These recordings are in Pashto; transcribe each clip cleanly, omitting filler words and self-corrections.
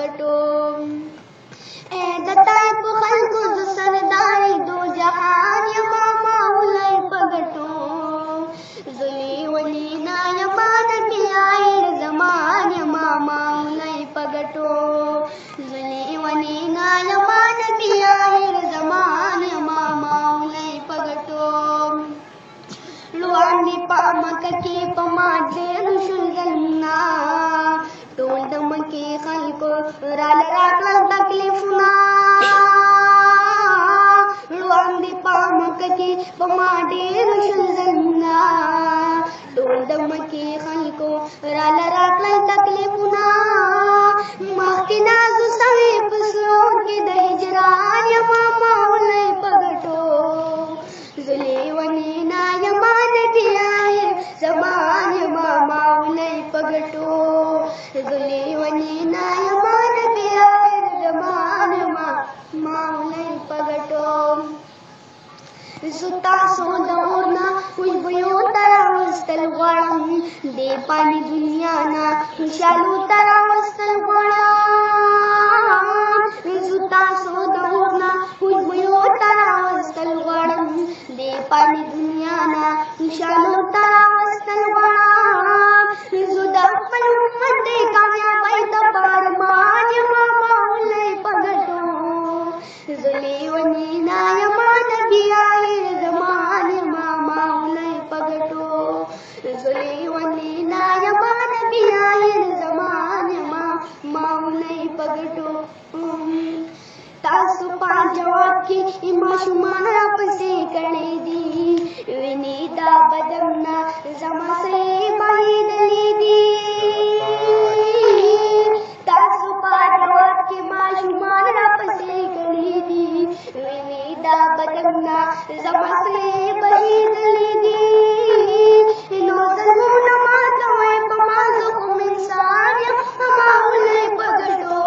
پګټو دتای په خلکو ز سرداري دو جهان یما مولای پګټو زلی ولی نا یما نبی آخر زمان یما مولای پګټو زلی ولی نا یما نبی آخر زمان یما مولای پګټو لوانی پامک کی پما ډېر شول زلنا ټول د مکې خلکو راکړل تکلیفونه لوانی پامک کی پما ډېر شول زلنا ټول د مکې خلکو راکړل تکلیفونه مخکې نازو سوي په سرور کې د هجران یما مولای پګټو زلی ونی نا یما نبی آخر زمان یما مولای پګټو زلی ونی نا یما نبی آخر زمان یما مولای پګټو زتا سو دورنا خوشبویو تراوستل غواړم دې پانی دنیا نا خوشالو تراوستل غواړم زتا سو دورنا خوشبویو تراوستل غواړم دې پانی دنیا نا خوشالو تراوستل غواړم زه د خپل امت دې کامیابۍ دپاره مان یما مولای پګټو زلی ونی نا یما نبی آخر زمان یما مولای پګټو زلی ونی نا یما نبی آخر زمان یما مولای پګټو تاسو په جواب کې ماشومان راپسې کړي دي ویني دا بدمنا زما سره بهیدلې دي تاسو په جواب کې ماشومان راپسې کړي دي ویني دا بدمنا زما سره بهیدلې دي نو ظلمونه ما کوي په ما زه کوم انسان یم مولای پګټو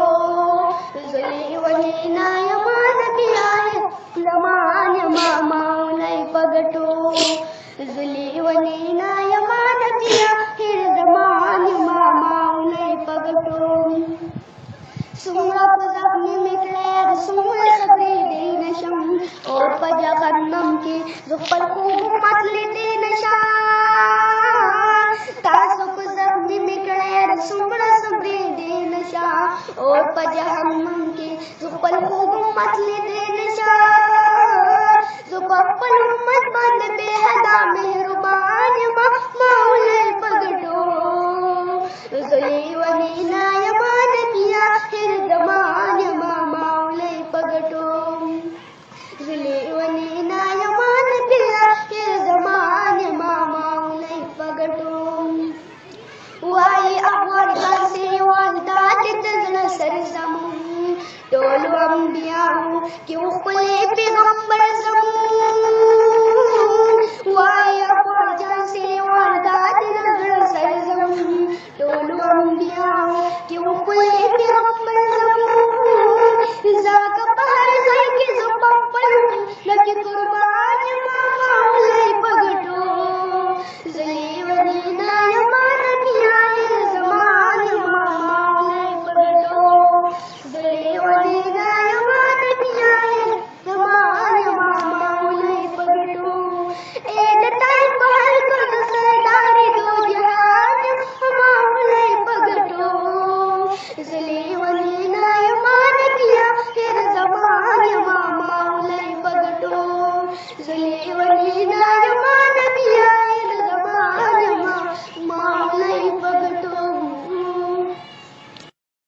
زلی ونی نا یما نبی آخر زمان یما مولای پګټو زلی ونی نا یما نبی آخر زمان یما مولای پګټو څومره په زخمي مې کړی څومره صبرېدی نشم اور په جهنم کې زه خپل خوب متلېدی نشم تاسو په زخمي مې کړی څومره صبرېدی نشم اور په جهنم کې زه خپل خوب متلېدی نشم زه په خپل امت باندې بې حده مهربان یم مولای پګټو زلی ونی نا